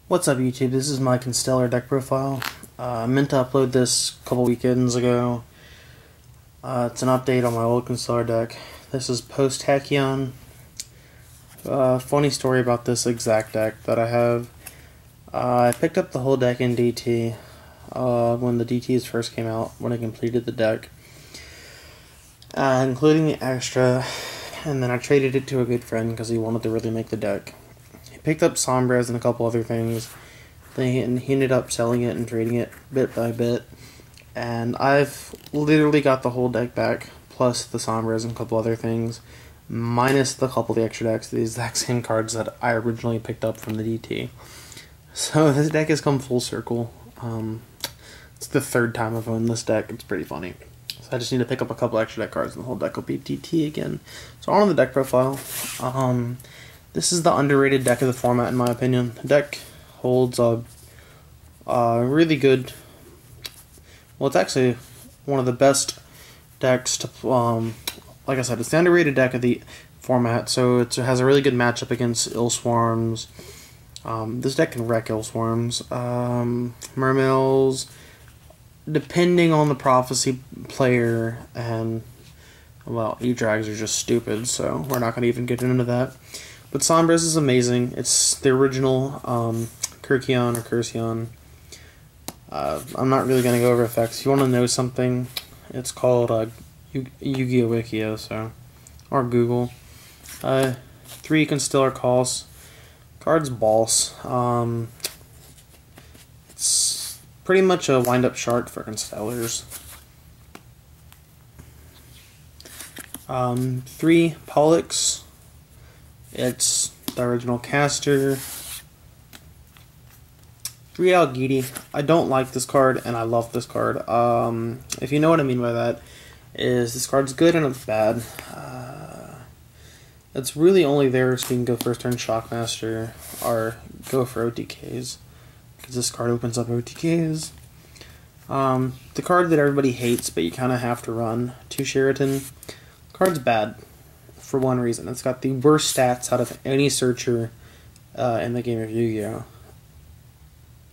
What's up, YouTube? This is my Constellar deck profile. I meant to upload this a couple weekends ago. It's an update on my old Constellar deck. This is post tachyon. Funny story about this exact deck that I have. I picked up the whole deck in DT when the DTs first came out, when I completed the deck, including the extra, and then I traded it to a good friend because he wanted to really make the deck. Picked up Sombras and a couple other things. Then he ended up selling it and trading it bit by bit. And I've literally got the whole deck back, plus the Sombras and a couple other things, minus the couple of the extra decks, the exact same cards that I originally picked up from the DT. So this deck has come full circle. It's the third time I've owned this deck. It's pretty funny. So I just need to pick up a couple extra deck cards and the whole deck will be DT again. So on the deck profile. This is the underrated deck of the format, in my opinion. The deck holds a really good... Well, it's actually one of the best decks to... like I said, it's the underrated deck of the format, so it has a really good matchup against Illswarms. This deck can wreck Illswarms. Mermills, depending on the Prophecy player, and... Well, E-Drags are just stupid, so we're not going to even get into that. But Sombras is amazing. It's the original Kyrkion or Cursion. I'm not really going to go over effects. If you want to know something, it's called Yu-Gi-Oh! Wikio, so, or Google. 3 Constellar Calls. Card's boss. It's pretty much a wind-up shark for Constellars. 3 Pollux. It's the original caster. 3 Algidi. I don't like this card, and I love this card. If you know what I mean by that, is this card's good and it's bad. It's really only there so you can go first turn Shockmaster or go for OTKs, because this card opens up OTKs. The card that everybody hates, but you kind of have to run, 2 Sheraton. Card's bad. For one reason, it's got the worst stats out of any searcher in the game of Yu-Gi-Oh!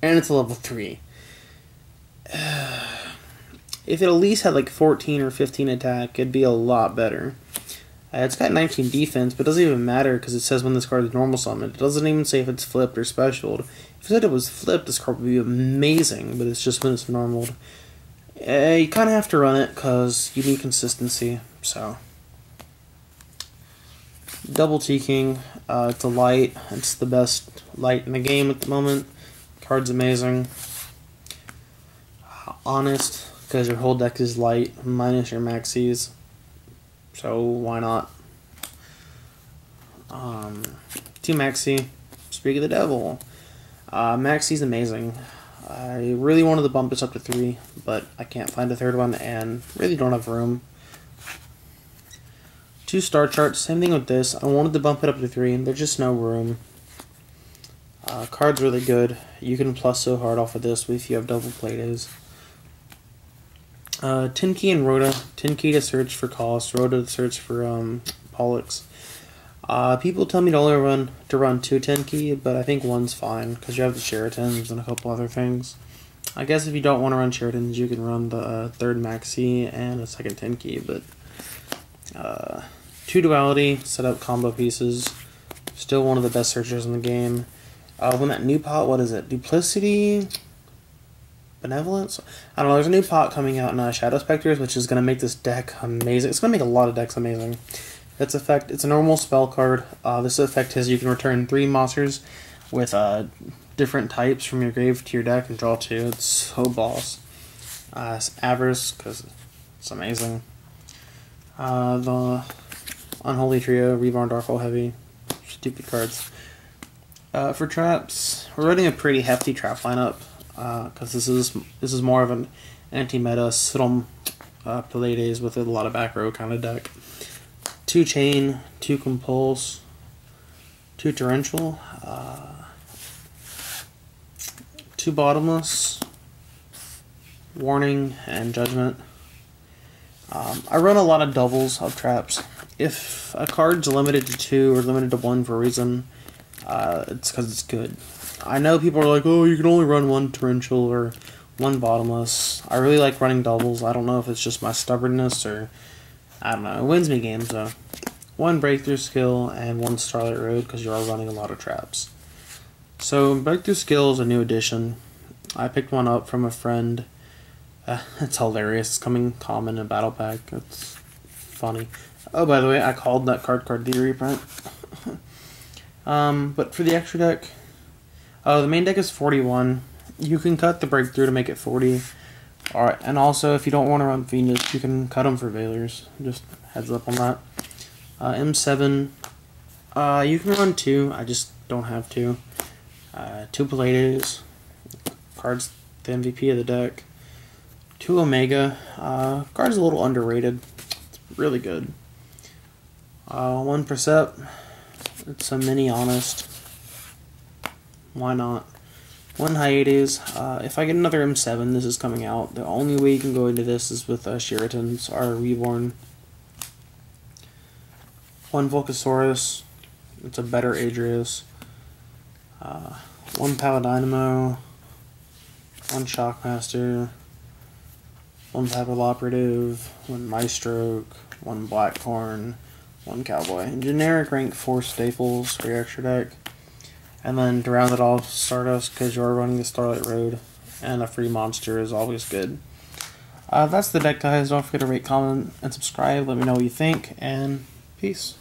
And it's a level 3. If it at least had like 14 or 15 attack, it'd be a lot better. It's got 19 defense, but it doesn't even matter because it says when this card is normal summoned. It doesn't even say if it's flipped or specialed. If it said it was flipped, this card would be amazing, but it's just when it's normaled. You kind of have to run it because you need consistency, so... Double T-King, it's a light, it's the best light in the game at the moment. Card's amazing. Honest, because your whole deck is light, minus your maxis, so why not? 2 Maxi, Speak of the Devil. Maxi's amazing. I really wanted to bump this up to 3, but I can't find a third one, and really don't have room. 2 Star Charts, same thing with this. I wanted to bump it up to 3, and there's just no room. Card's really good. You can plus so hard off of this if you have double Plays. Tin-Key and Rhoda. Tin-Key to search for cost, Rhoda to search for Pollux. People tell me to only run 2 Tin-Key, but I think 1's fine, because you have the Sheratons and a couple other things. I guess if you don't want to run Sheratons, you can run the 3rd Maxi and a 2nd Tin-Key, but... 2 Duality, set up combo pieces. Still one of the best searchers in the game. When that new pot, what is it? Duplicity? Benevolence? I don't know, there's a new pot coming out in Shadow Specters, which is going to make this deck amazing. It's going to make a lot of decks amazing. Its effect, it's a normal spell card. This effect is you can return 3 monsters with different types from your grave to your deck and draw 2. It's so boss. It's Avarice, because it's amazing. The Unholy Trio, Reborn Darkfall Heavy, stupid cards. For traps, we're running a pretty hefty trap lineup, because this is more of an anti-meta Sidom Pallades with a lot of back row kind of deck. 2 Chain, 2 Compulse, 2 Torrential, 2 Bottomless, Warning, and Judgment. I run a lot of doubles of traps. If a card's limited to 2 or limited to 1 for a reason, It's because it's good. I know people are like, oh, you can only run one torrential or one bottomless. I really like running doubles. I don't know if it's just my stubbornness or I don't know. It wins me games though. One breakthrough skill and one Starlight Road because you are running a lot of traps. So breakthrough skill is a new addition. I picked one up from a friend. It's hilarious. It's coming common in Battle Pack. It's funny. Oh, by the way, I called that card the reprint. But for the extra deck, the main deck is 41. You can cut the breakthrough to make it 40. Alright, and also if you don't want to run Phoenix, you can cut them for Valors. Just heads up on that. M7, you can run 2. I just don't have 2. 2 Pallades. Card's the MVP of the deck. 2 Omega. Card's a little underrated. It's really good. 1 Percept. It's a mini Honest. Why not? 1 Hyades. If I get another M7, this is coming out. The only way you can go into this is with Sheraton's, our Reborn. 1 Volcasaurus. It's a better Adrius. 1 Paladynamo. 1 Shockmaster. 1 Papilloperative. 1 Maestroke. 1 Blackthorn. 1 Cowboy. And generic rank 4 staples for your extra deck. And then to round it off, Stardust, because you're running the Starlight Road. And a free monster is always good. That's the deck, guys. Don't forget to rate, comment, and subscribe. Let me know what you think. And peace.